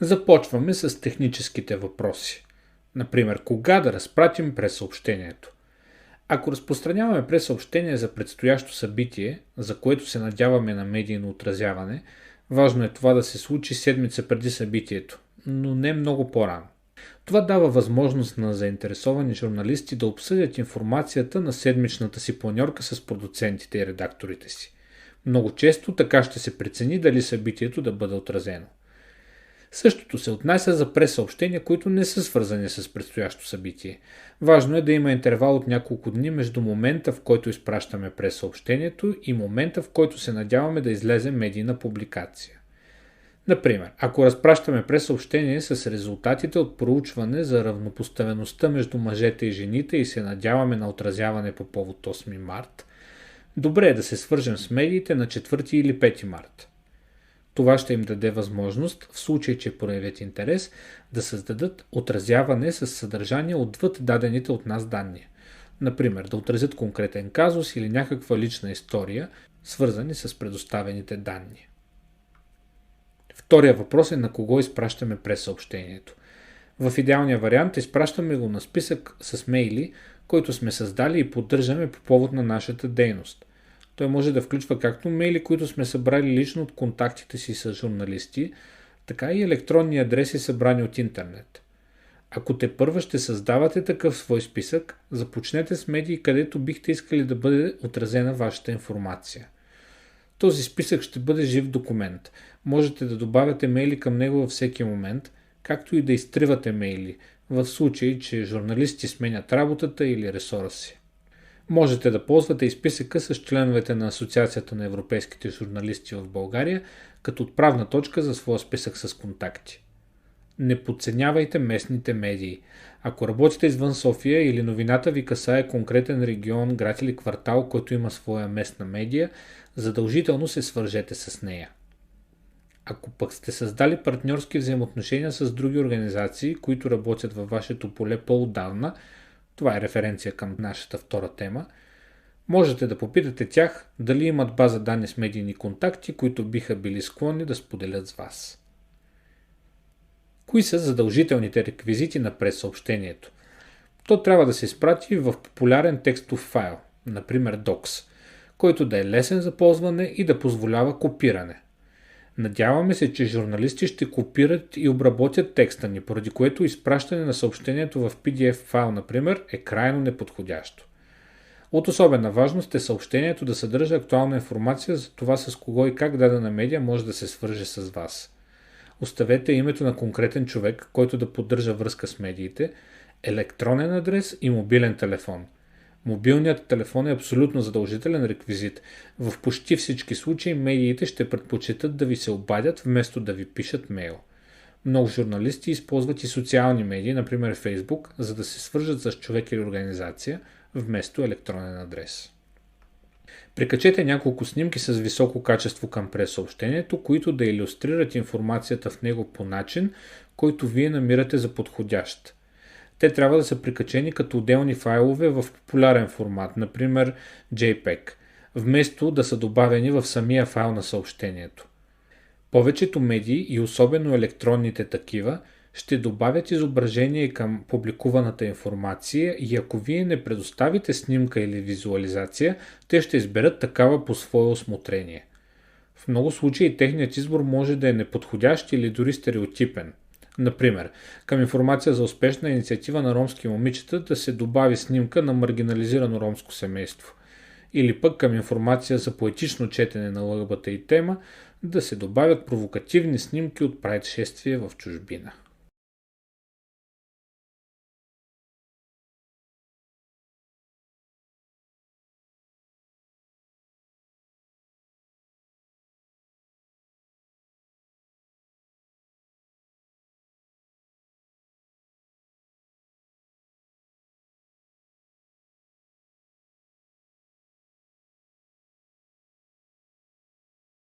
Започваме с техническите въпроси. Например, кога да разпратим пресъобщението? Ако разпространяваме пресъобщение за предстоящо събитие, за което се надяваме на медийно отразяване, важно е това да се случи седмица преди събитието, но не много по-рано. Това дава възможност на заинтересовани журналисти да обсъдят информацията на седмичната си планьорка с продуцентите и редакторите си. Много често така ще се прецени дали събитието да бъде отразено. Същото се отнася за пресъобщения, които не са свързани с предстоящо събитие. Важно е да има интервал от няколко дни между момента, в който изпращаме пресъобщението и момента, в който се надяваме да излезе медийна публикация. Например, ако разпращаме пресъобщение с резултатите от проучване за равнопоставеността между мъжете и жените и се надяваме на отразяване по повод 8 март, добре е да се свържем с медиите на 4 или 5 март. Това ще им даде възможност, в случай, че проявят интерес, да създадат отразяване с съдържание отвъд дадените от нас данни. Например, да отразят конкретен казус или някаква лична история, свързани с предоставените данни. Втория въпрос е на кого изпращаме пресъобщението. В идеалния вариант изпращаме го на списък с мейли, който сме създали и поддържаме по повод на нашата дейност. Той може да включва както мейли, които сме събрали лично от контактите си с журналисти, така и електронни адреси, събрани от интернет. Ако тепърва ще създавате такъв свой списък, започнете с медии, където бихте искали да бъде отразена вашата информация. Този списък ще бъде жив документ. Можете да добавяте мейли към него във всеки момент, както и да изтривате мейли, в случай, че журналисти сменят работата или ресора си. Можете да ползвате и списъка с членовете на Асоциацията на европейските журналисти в България като отправна точка за своя списък с контакти. Не подценявайте местните медии. Ако работите извън София или новината ви касае конкретен регион, град или квартал, който има своя местна медия, задължително се свържете с нея. Ако пък сте създали партньорски взаимоотношения с други организации, които работят във вашето поле по-отдавна, това е референция към нашата втора тема, можете да попитате тях дали имат база данни с медийни контакти, които биха били склонни да споделят с вас. Кои са задължителните реквизити на пресъобщението? То трябва да се изпрати в популярен текстов файл, например Docs, който да е лесен за ползване и да позволява копиране. Надяваме се, че журналисти ще копират и обработят текста ни, поради което изпращане на съобщението в PDF файл, например, е крайно неподходящо. От особена важност е съобщението да съдържа актуална информация за това с кого и как дадена медия може да се свърже с вас. Оставете името на конкретен човек, който да поддържа връзка с медиите, електронен адрес и мобилен телефон. Мобилният телефон е абсолютно задължителен реквизит. В почти всички случаи медиите ще предпочитат да ви се обадят, вместо да ви пишат мейл. Много журналисти използват и социални медии, например Facebook, за да се свържат с човек или организация, вместо електронен адрес. Прикачете няколко снимки с високо качество към пресъобщението, които да илюстрират информацията в него по начин, който вие намирате за подходящ. Те трябва да са прикачени като отделни файлове в популярен формат, например JPEG, вместо да са добавени в самия файл на съобщението. Повечето медии и особено електронните такива ще добавят изображение към публикуваната информация и ако вие не предоставите снимка или визуализация, те ще изберат такава по свое усмотрение. В много случаи техният избор може да е неподходящ или дори стереотипен. Например, към информация за успешна инициатива на ромски момичета да се добави снимка на маргинализирано ромско семейство. Или пък към информация за поетично четене на ЛГБТ и тема да се добавят провокативни снимки от прайд шествия в чужбина.